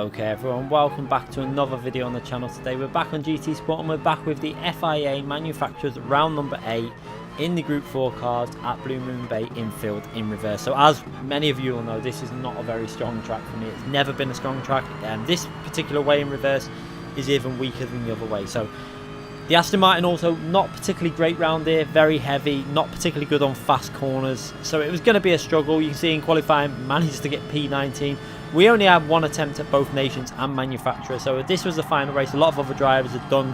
Okay everyone, welcome back to another video on the channel. Today we're back on GT Sport and we're back with the FIA manufacturers round number 8 in the Group 4 cars at Blue Moon Bay infield in reverse. So as many of you will know, this is not a very strong track for me. It's never been a strong track, and this particular way in reverse is even weaker than the other way. So the Aston Martin also not particularly great round here, very heavy, not particularly good on fast corners. So it was going to be a struggle. You can see in qualifying, managed to get P19. We only had one attempt at both nations and manufacturer, so this was the final race. A lot of other drivers had done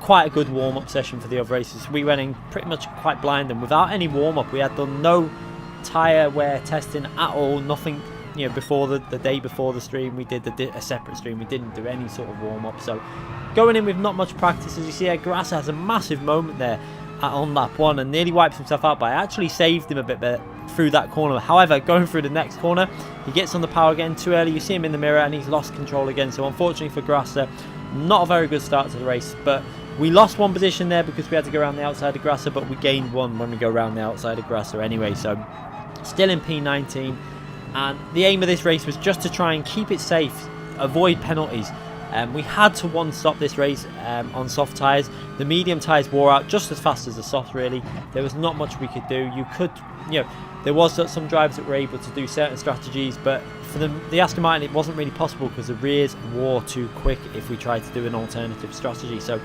quite a good warm-up session for the other races. We went in pretty much quite blind and without any warm-up. We had done no tyre wear testing at all, nothing. You know, before the day before the stream, we did a separate stream. We didn't do any sort of warm-up, so going in with not much practice. As you see, Grasser has a massive moment there on lap 1 and nearly wipes himself out, but I actually saved him a bit there through that corner. However, going through the next corner, he gets on the power again too early. You see him in the mirror and he's lost control again. So unfortunately for Grasser, not a very good start to the race, but we lost one position there because we had to go around the outside of Grasser, but we gained one when we go around the outside of Grasser anyway. So still in P19, and the aim of this race was just to try and keep it safe, avoid penalties. We had to one-stop this race on soft tyres. The medium tyres wore out just as fast as the soft, really. There was not much we could do. You could, you know, there was some drivers that were able to do certain strategies, but for the Aston Martin, it wasn't really possible because the rears wore too quick if we tried to do an alternative strategy. So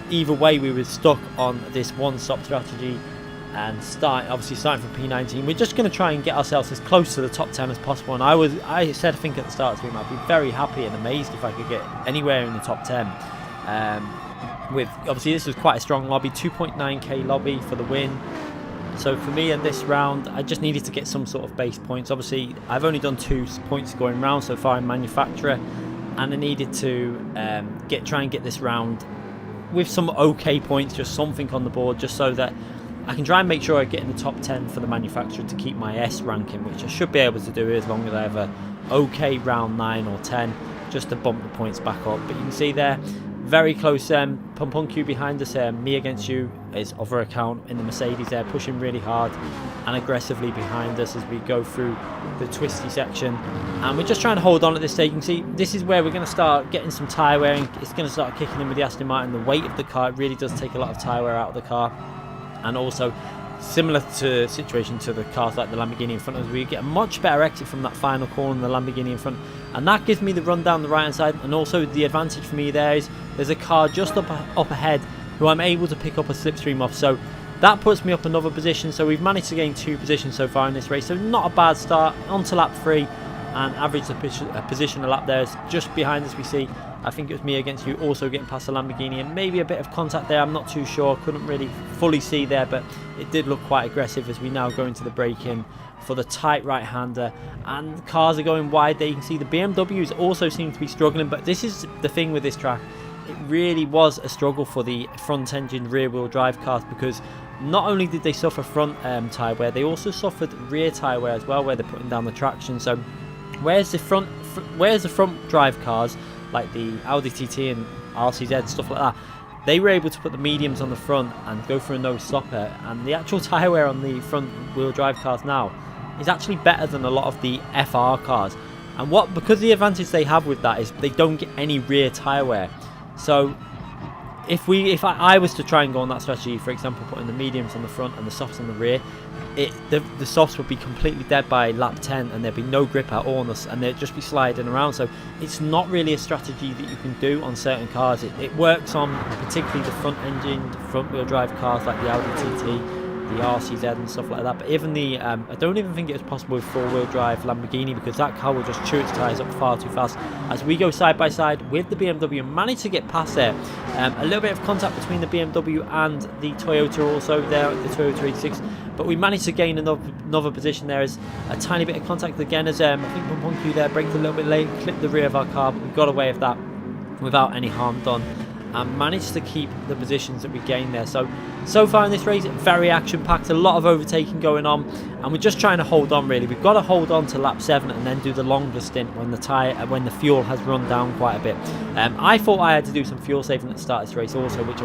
either way, we were stuck on this one-stop strategy. And obviously starting from P19, we're just going to try and get ourselves as close to the top 10 as possible. And I said, I think at the start of the stream, I'd be very happy and amazed if I could get anywhere in the top 10. With obviously this was quite a strong lobby, 2.9k lobby for the win. So for me in this round, I just needed to get some sort of base points. Obviously, I've only done 2 point scoring rounds so far in manufacturer, and I needed to try and get this round with some okay points, just something on the board, just so that I can try and make sure I get in the top 10 for the manufacturer to keep my S ranking, which I should be able to do as long as I have a okay round 9 or 10, just to bump the points back up. But you can see there, very close. Pumpunku behind us, me against you, his other account in the Mercedes there, pushing really hard and aggressively behind us as we go through the twisty section. And we're just trying to hold on at this stage. You can see this is where we're going to start getting some tyre wearing. It's going to start kicking in with the Aston Martin. The weight of the car, it really does take a lot of tyre wear out of the car. And also, similar to situation to the cars like the Lamborghini in front of us, we get a much better exit from that final corner than the Lamborghini in front, and that gives me the run down the right hand side. And also the advantage for me there is there's a car just up ahead who I'm able to pick up a slipstream off, so that puts me up another position. So we've managed to gain 2 positions so far in this race, so not a bad start. On to lap 3 and average a position a lap there. Is just behind us we see, I think it was me against you, also getting past the Lamborghini, and maybe a bit of contact there. I'm not too sure, couldn't really fully see there, but it did look quite aggressive as we now go into the break-in for the tight right-hander, and cars are going wide there. You can see the BMWs also seem to be struggling, but this is the thing with this track. It really was a struggle for the front-engine rear-wheel drive cars, because not only did they suffer front tyre wear, they also suffered rear tyre wear as well, where they're putting down the traction. So where's the front drive cars like the Audi TT and RCZ, stuff like that, they were able to put the mediums on the front and go for a no stopper, and the actual tyre wear on the front wheel drive cars now is actually better than a lot of the FR cars. And because the advantage they have with that is they don't get any rear tyre wear. So if I was to try and go on that strategy, for example putting the mediums on the front and the softs on the rear, the softs would be completely dead by lap 10 and there'd be no grip at all on us, and they'd just be sliding around. So it's not really a strategy that you can do on certain cars. It works on particularly the front engine, front wheel drive cars like the Audi TT, the RCZ and stuff like that. But even the I don't even think it was possible with 4-wheel drive Lamborghini, because that car will just chew its tyres up far too fast. As we go side by side with the BMW, managed to get past there. A little bit of contact between the BMW and the Toyota also there, the Toyota 86, but we managed to gain another position there. As a tiny bit of contact again, as I think Pumpunku there braked a little bit late, clipped the rear of our car, but we got away with that without any harm done, and managed to keep the positions that we gained there. So far in this race, very action packed, a lot of overtaking going on, and we're just trying to hold on really. We've got to hold on to lap 7 and then do the longer stint when the fuel has run down quite a bit. I thought I had to do some fuel saving at the start of this race also, which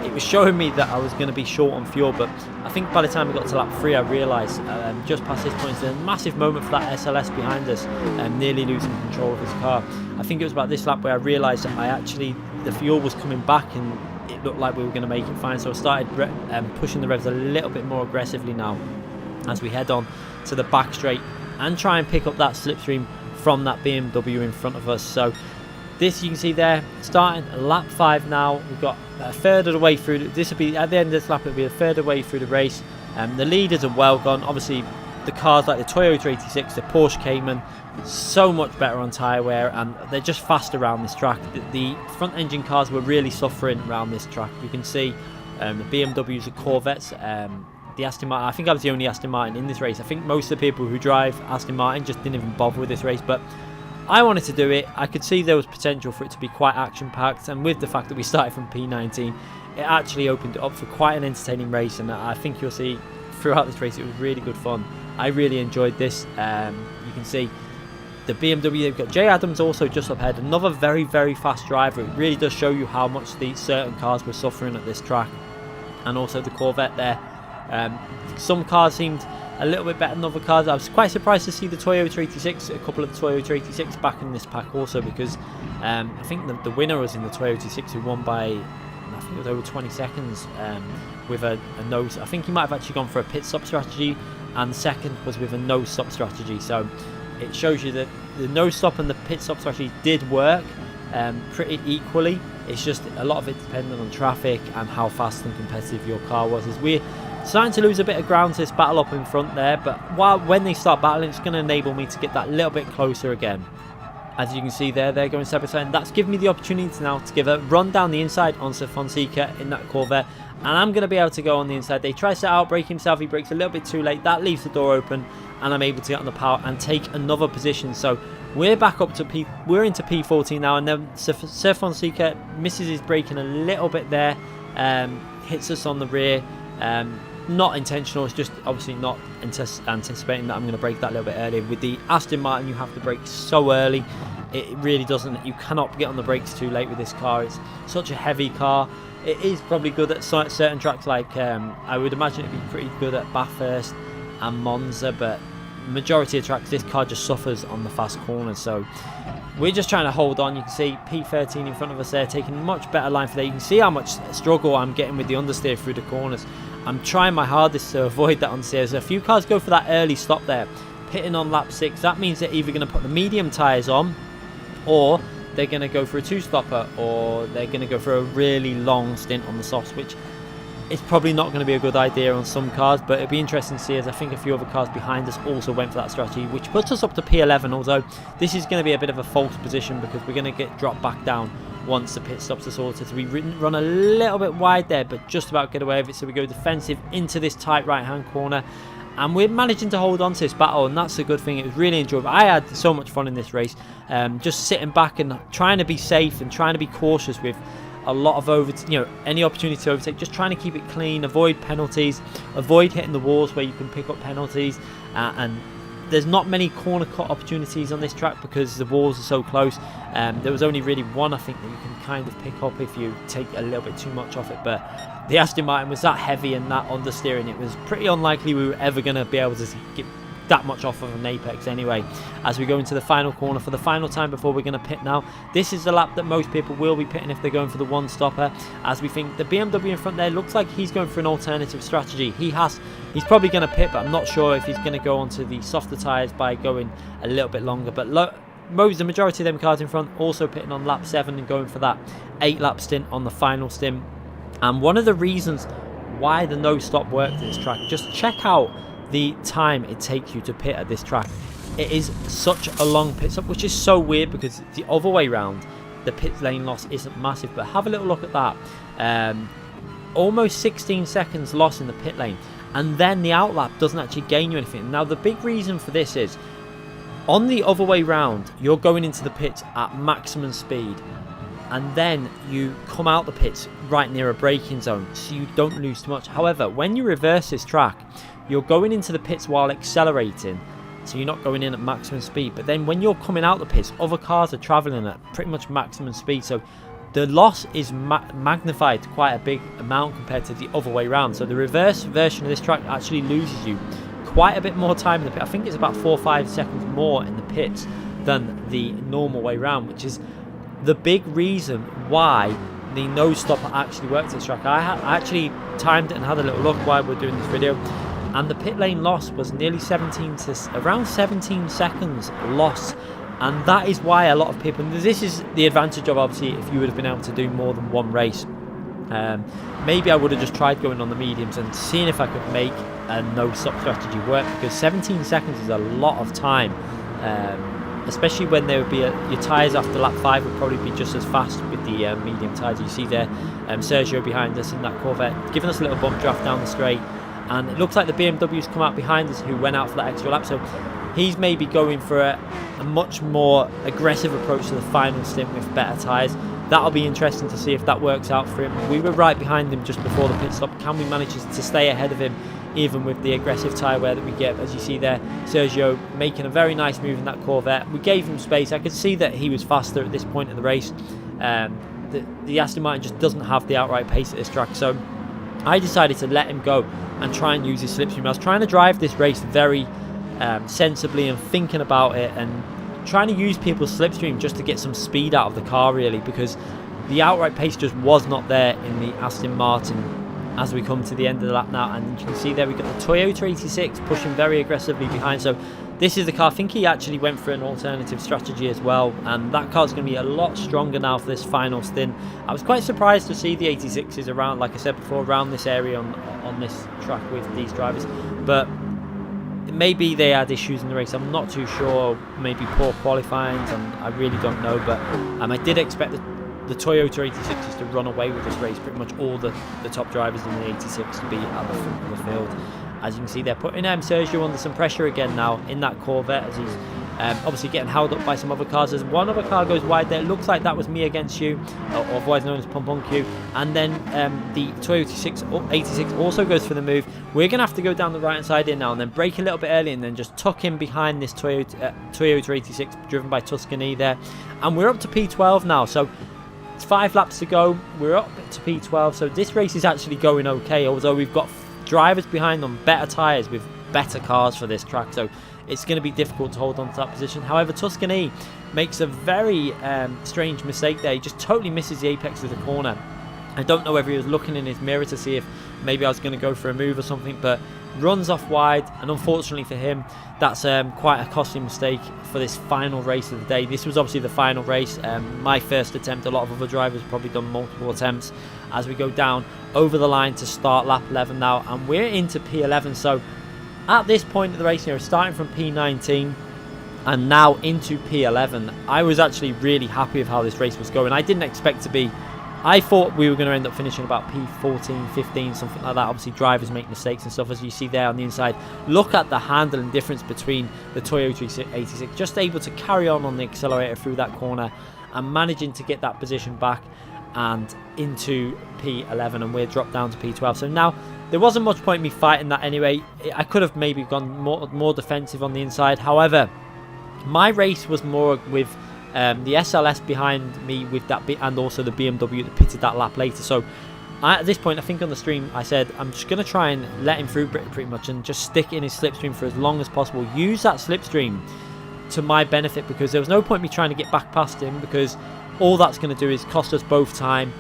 it was showing me that I was going to be short on fuel, but I think by the time we got to lap 3 I realised just past this point, there's a massive moment for that SLS behind us, nearly losing control of his car. I think it was about this lap where I realised that the fuel was coming back and it looked like we were going to make it fine, so I started pushing the revs a little bit more aggressively now as we head on to the back straight and try and pick up that slipstream from that BMW in front of us. So this, you can see there, starting lap 5 now. We've got a third of the way through. This will be at the end of this lap. It'll be a third of the way through the race. The leaders are well gone. Obviously, the cars like the Toyota 86, the Porsche Cayman, so much better on tyre wear, and they're just fast around this track. The front engine cars were really suffering around this track. You can see the BMWs, the Corvettes, the Aston Martin. I think I was the only Aston Martin in this race. I think most of the people who drive Aston Martin just didn't even bother with this race, but I wanted to do it. I could see there was potential for it to be quite action-packed, and with the fact that we started from P19, it actually opened it up for quite an entertaining race, and I think you'll see throughout this race it was really good fun. I really enjoyed this. You can see the BMW, they've got Jay Adams also just up ahead, another very, very fast driver. It really does show you how much the certain cars were suffering at this track, and also the Corvette there. Some cars seemed a little bit better than other cars. I was quite surprised to see the Toyota 86, a couple of the Toyota 86 back in this pack also, because I think the winner was in the Toyota 86 who won by, I think it was over 20 seconds with a nose. I think he might have actually gone for a pit stop strategy, and second was with a no stop strategy. So it shows you that the no stop and the pit stop strategy did work pretty equally. It's just a lot of it depended on traffic and how fast and competitive your car was. As we're starting to lose a bit of ground to this battle up in front there, but when they start battling, it's going to enable me to get that little bit closer again. As you can see there, they're going side by side, and that's given me the opportunity now to give a run down the inside on Sir Fonseca in that Corvette, and I'm going to be able to go on the inside. They try to outbrake himself, he brakes a little bit too late, that leaves the door open, and I'm able to get on the power and take another position. So we're back up to we're into P14 now, and then Sir Fonseca misses his braking a little bit there, hits us on the rear. Not intentional, it's just obviously not anticipating that I'm going to brake that a little bit earlier. With the Aston Martin, you have to brake so early. It really doesn't, you cannot get on the brakes too late with this car. It's such a heavy car. It is probably good at certain tracks, like I would imagine it'd be pretty good at Bathurst and Monza, but majority of tracks this car just suffers on the fast corners. So we're just trying to hold on. You can see P13 in front of us there, taking a much better line for there. You can see how much struggle I'm getting with the understeer through the corners. I'm trying my hardest to avoid that understeer. So a few cars go for that early stop there, pitting on lap 6. That means they're either going to put the medium tyres on, or they're going to go for a 2-stopper, or they're going to go for a really long stint on the softs, which is probably not going to be a good idea on some cars. But it'll be interesting to see, as I think a few other cars behind us also went for that strategy, which puts us up to P11, although this is going to be a bit of a false position because we're going to get dropped back down once the pit stops are sorted. So we run a little bit wide there, but just about get away with it. So we go defensive into this tight right hand corner, and we're managing to hold on to this battle, and that's a good thing. It was really enjoyable. I had so much fun in this race, just sitting back and trying to be safe and trying to be cautious with a lot of any opportunity to overtake, just trying to keep it clean, avoid penalties, avoid hitting the walls where you can pick up penalties, and there's not many corner cut opportunities on this track because the walls are so close. There was only really one, I think, that you can kind of pick up if you take a little bit too much off it, but the Aston Martin was that heavy and that understeering, it was pretty unlikely we were ever going to be able to get that much off of an apex anyway. As we go into the final corner for the final time before we're going to pit now, this is the lap that most people will be pitting if they're going for the one stopper, as we think the BMW in front there looks like he's going for an alternative strategy. He's probably going to pit, but I'm not sure if he's going to go onto the softer tyres by going a little bit longer. But the majority of them cars in front also pitting on lap 7 and going for that 8-lap stint on the final stint. And one of the reasons why the no stop worked at this track, just check out the time it takes you to pit at this track. It is such a long pit stop, which is so weird because the other way round, the pit lane loss isn't massive. But have a little look at that. Almost 16 seconds loss in the pit lane, and then the outlap doesn't actually gain you anything. Now the big reason for this is, on the other way round, you're going into the pits at maximum speed, and then you come out the pits right near a braking zone, so you don't lose too much. However, when you reverse this track, you're going into the pits while accelerating, so you're not going in at maximum speed. But then when you're coming out the pits, other cars are traveling at pretty much maximum speed, so the loss is magnified quite a big amount compared to the other way around. So the reverse version of this track actually loses you quite a bit more time in the pit. I think it's about 4 or 5 seconds more in the pits than the normal way round, which is the big reason why the no stopper actually works at this track. I actually timed it and had a little look while we're doing this video, and the pit lane loss was nearly around 17 seconds loss. And that is why a lot of people, and this is the advantage of obviously if you would have been able to do more than one race. Maybe I would have just tried going on the mediums and seeing if I could make a no-stop strategy work, because 17 seconds is a lot of time, especially when there would be your tyres after lap 5 would probably be just as fast with the medium tyres. You see there Sergio behind us in that Corvette giving us a little bump draft down the straight, and it looks like the BMW's come out behind us who went out for that extra lap, so he's maybe going for a much more aggressive approach to the final stint with better tyres. That'll be interesting to see if that works out for him. We were right behind him just before the pit stop. Can we manage to stay ahead of him even with the aggressive tyre wear that we get? As you see there, Sergio making a very nice move in that Corvette. We gave him space. I could see that he was faster at this point of the race. The Aston Martin just doesn't have the outright pace at this track, so I decided to let him go and try and use his slipstream. I was trying to drive this race very sensibly and thinking about it, and trying to use people's slipstream just to get some speed out of the car, really, because the outright pace just was not there in the Aston Martin as we come to the end of the lap now. And you can see there we've got the Toyota 86 pushing very aggressively behind. So this is the car. I think he actually went for an alternative strategy as well, and that car's going to be a lot stronger now for this final stint. I was quite surprised to see the 86s around, like I said before, around this area on this track with these drivers, but maybe they had issues in the race. I'm not too sure. Maybe poor qualifying, and I really don't know. But I did expect the Toyota 86s to run away with this race. Pretty much all the top drivers in the 86 to be at the front of the field. As you can see, they're putting Sergio under some pressure again now in that Corvette, as he's obviously getting held up by some other cars. As one other car goes wide there, it looks like that was me against you, or otherwise known as Pump on Q. And then the Toyota 86 also goes for the move. We're going to have to go down the right hand side here now and then brake a little bit early and then just tuck in behind this Toyota 86 driven by Tuscany there. And we're up to P12 now, so it's 5 laps to go. We're up to P12, so this race is actually going okay, although we've got drivers behind on better tyres with better cars for this track, so it's going to be difficult to hold on to that position. However, Tuscany makes a very strange mistake there. He just totally misses the apex of the corner. I don't know whether he was looking in his mirror to see if maybe I was going to go for a move or something, but runs off wide, and unfortunately for him, that's quite a costly mistake for this final race of the day. This was obviously the final race, my first attempt. A lot of other drivers have probably done multiple attempts as we go down over the line to start lap 11 now, and we're into P11. So at this point of the race, starting from P19 and now into P11, I was actually really happy with how this race was going. I didn't expect to be. I thought we were going to end up finishing about P14, 15, something like that. Obviously, drivers make mistakes and stuff, as you see there on the inside. Look at the handling difference between the Toyota 86, just able to carry on the accelerator through that corner and managing to get that position back and into P11, and we're dropped down to P12. So now there wasn't much point in me fighting that anyway. I could have maybe gone more defensive on the inside. However, my race was more with the SLS behind me with that bit, and also the BMW that pitted that lap later. So at this point, I think on the stream I said I'm just going to try and let him through pretty much and just stick in his slipstream for as long as possible. Use that slipstream to my benefit, because there was no point me trying to get back past him, because all that's going to do is cost us both time,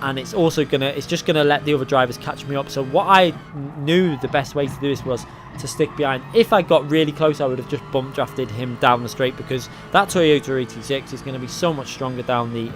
and it's just gonna let the other drivers catch me up. So what I knew the best way to do this was to stick behind. If I got really close, I would have just bump drafted him down the straight, because that Toyota 86 is going to be so much stronger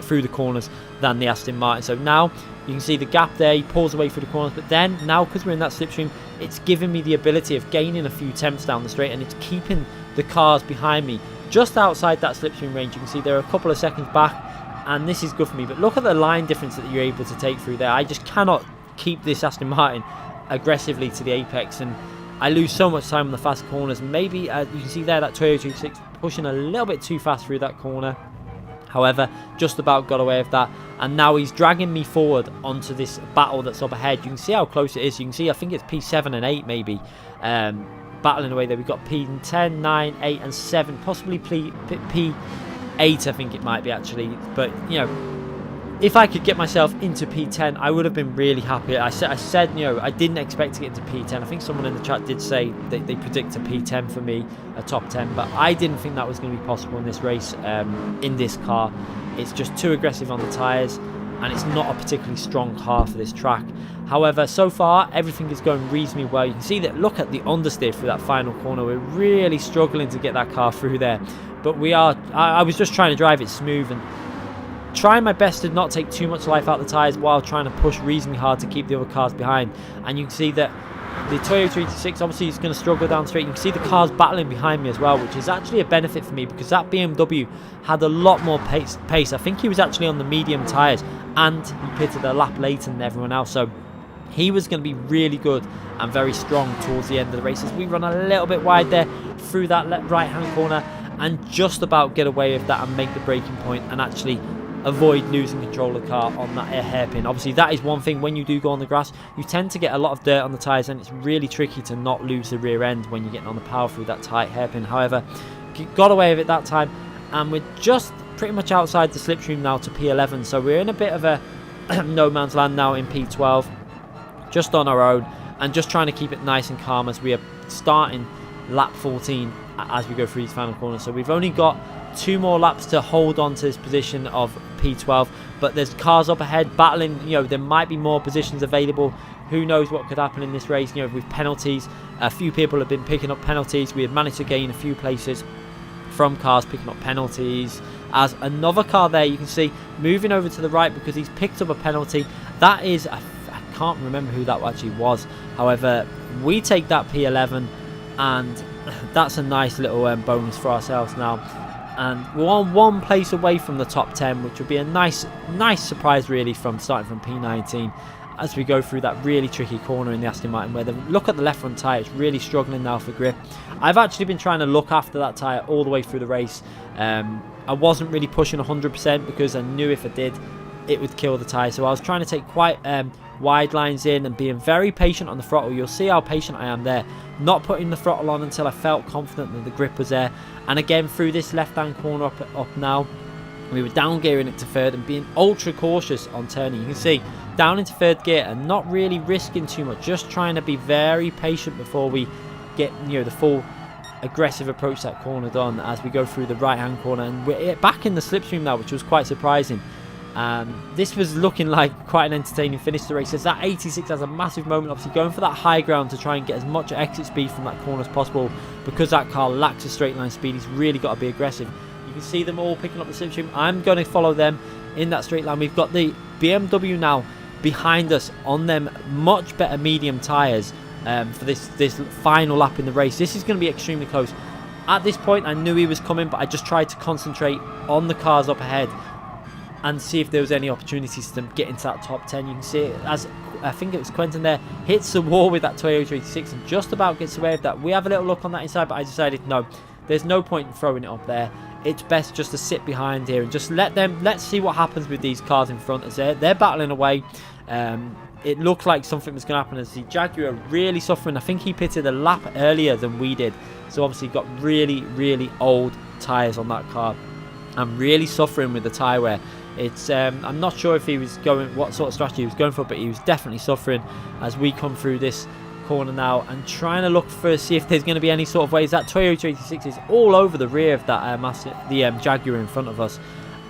through the corners than the Aston Martin. So now you can see the gap there. He pulls away through the corners, but then now, because we're in that slipstream, it's giving me the ability of gaining a few tenths down the straight, and it's keeping the cars behind me just outside that slipstream range. You can see they're a couple of seconds back, and this is good for me. But look at the line difference that you're able to take through there. I just cannot keep this Aston Martin aggressively to the apex, and I lose so much time on the fast corners. Maybe you can see there that Toyota 86 pushing a little bit too fast through that corner. However, just about got away with that, and now he's dragging me forward onto this battle that's up ahead. You can see how close it is. You can see I think it's P7 and 8 maybe battling away there. We've got P10, 9, 8 and 7, possibly P8 I think it might be actually. But if I could get myself into P10, I would have been really happy. I said, you know, I didn't expect to get into P10. I think someone in the chat did say they predict a P10 for me, a top 10, but I didn't think that was going to be possible in this race, in this car. It's just too aggressive on the tyres, and it's not a particularly strong car for this track. However, so far, everything is going reasonably well. You can see that, look at the understeer through that final corner. We're really struggling to get that car through there, but we are. I was just trying to drive it smooth and trying my best to not take too much life out of the tyres while trying to push reasonably hard to keep the other cars behind. And you can see that the Toyota GTX obviously is going to struggle down straight. You can see the cars battling behind me as well, which is actually a benefit for me because that BMW had a lot more pace. I think he was actually on the medium tyres and he pitted a lap later than everyone else. So he was going to be really good and very strong towards the end of the race as we run a little bit wide there through that right-hand corner and just about get away with that and make the braking point and actually avoid losing control of the car on that hairpin. Obviously, that is one thing. When you do go on the grass, you tend to get a lot of dirt on the tyres, and it's really tricky to not lose the rear end when you're getting on the power through that tight hairpin. However, got away with it that time, and we're just pretty much outside the slipstream now to P11, so we're in a bit of a no man's land now in P12, just on our own, and just trying to keep it nice and calm as we are starting lap 14 as we go through these final corners. So we've only got 2 more laps to hold on to this position of P12, but there's cars up ahead battling. You know, there might be more positions available. Who knows what could happen in this race? You know, with penalties, a few people have been picking up penalties. We have managed to gain a few places from cars picking up penalties, as another car there you can see moving over to the right because he's picked up a penalty. That is, I can't remember who that actually was. However, we take that P11, and that's a nice little bonus for ourselves now. And we're on 1 place away from the top 10, which would be a nice surprise really, from starting from P19 as we go through that really tricky corner in the Aston Martin, where look at the left front tyre, it's really struggling now for grip. I've actually been trying to look after that tyre all the way through the race. I wasn't really pushing 100% because I knew if I did, it would kill the tyre. So I was trying to take quite wide lines in and being very patient on the throttle. You'll see how patient I am there, not putting the throttle on until I felt confident that the grip was there. And again, through this left-hand corner up now, we were down gearing it to third and being ultra cautious on turning. You can see down into third gear and not really risking too much, just trying to be very patient before we get, you know, the full aggressive approach that corner done as we go through the right-hand corner. And we're back in the slipstream now, which was quite surprising. This was looking like quite an entertaining finish to the race, as that 86 has a massive moment, obviously going for that high ground to try and get as much exit speed from that corner as possible, because that car lacks a straight line speed. He's really got to be aggressive. You can see them all picking up the slipstream. I'm going to follow them in that straight line. We've got the BMW now behind us on them much better medium tyres for this final lap in the race. This is going to be extremely close. At this point I knew he was coming, but I just tried to concentrate on the cars up ahead and see if there was any opportunities to get into that top 10. You can see it, as I think it was Quentin there, hits the wall with that Toyota 86 and just about gets away with that. We have a little look on that inside, but I decided no, there's no point in throwing it up there. It's best just to sit behind here and just let's see what happens with these cars in front, as they're battling away. It looked like something was going to happen, as the Jaguar really suffering. I think he pitted a lap earlier than we did, so obviously got really old tyres on that car. I'm really suffering with the tyre wear. It's I'm not sure if he was going, what sort of strategy he was going for, but he was definitely suffering as we come through this corner now and trying to look for, see if there's going to be any sort of ways. That Toyota 86 is all over the rear of that Jaguar in front of us.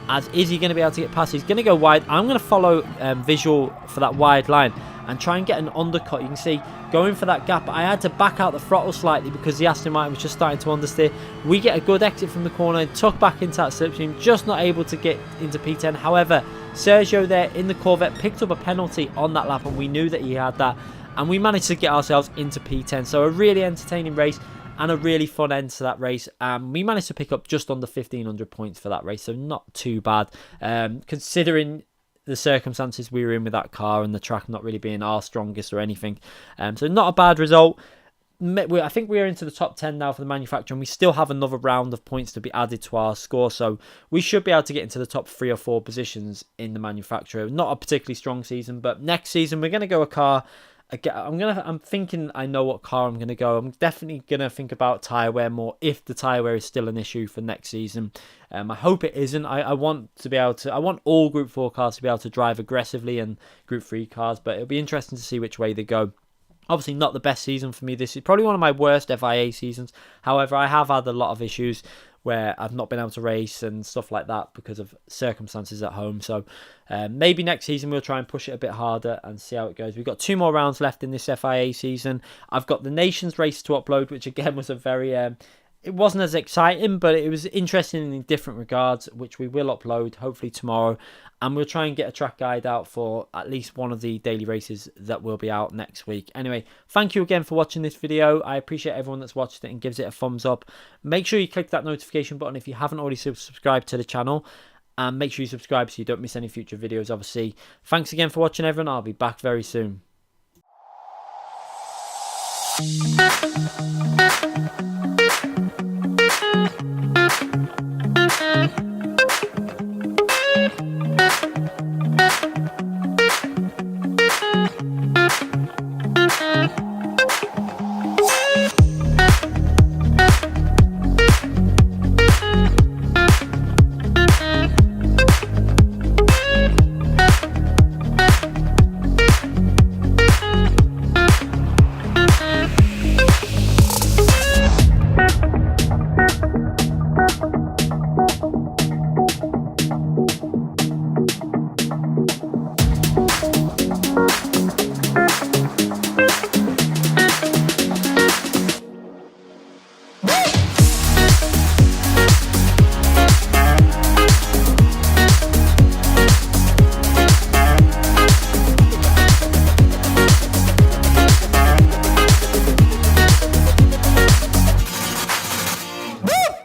As is he going to be able to get past? He's going to go wide. I'm going to follow visual for that wide line and try and get an undercut. You can see going for that gap. I had to back out the throttle slightly because the Aston Martin was just starting to understeer. We get a good exit from the corner, tuck back into that slipstream, just not able to get into P10. However, Sergio there in the Corvette picked up a penalty on that lap, and we knew that he had that, and we managed to get ourselves into P10. So a really entertaining race and a really fun end to that race. We managed to pick up just under 1,500 points for that race, so not too bad, considering the circumstances we were in with that car and the track not really being our strongest or anything. So not a bad result. I think we are into the top 10 now for the manufacturer, and we still have another round of points to be added to our score, so we should be able to get into the top 3 or 4 positions in the manufacturer. Not a particularly strong season, but next season we're going to go a car Again, I'm thinking I know what car I'm gonna go. I'm definitely gonna think about tyre wear more if the tyre wear is still an issue for next season. I hope it isn't. I want to be able to. I want all Group 4 cars to be able to drive aggressively and Group 3 cars, but it'll be interesting to see which way they go. Obviously not the best season for me. This is probably one of my worst FIA seasons. However, I have had a lot of issues where I've not been able to race and stuff like that because of circumstances at home. So maybe next season we'll try and push it a bit harder and see how it goes. We've got 2 more rounds left in this FIA season. I've got the Nations race to upload, which again was a very... it wasn't as exciting, but it was interesting in different regards, which we will upload hopefully tomorrow. And we'll try and get a track guide out for at least one of the daily races that will be out next week. Anyway, thank you again for watching this video. I appreciate everyone that's watched it and gives it a thumbs up. Make sure you click that notification button if you haven't already subscribed to the channel. And make sure you subscribe so you don't miss any future videos, obviously. Thanks again for watching, everyone. I'll be back very soon.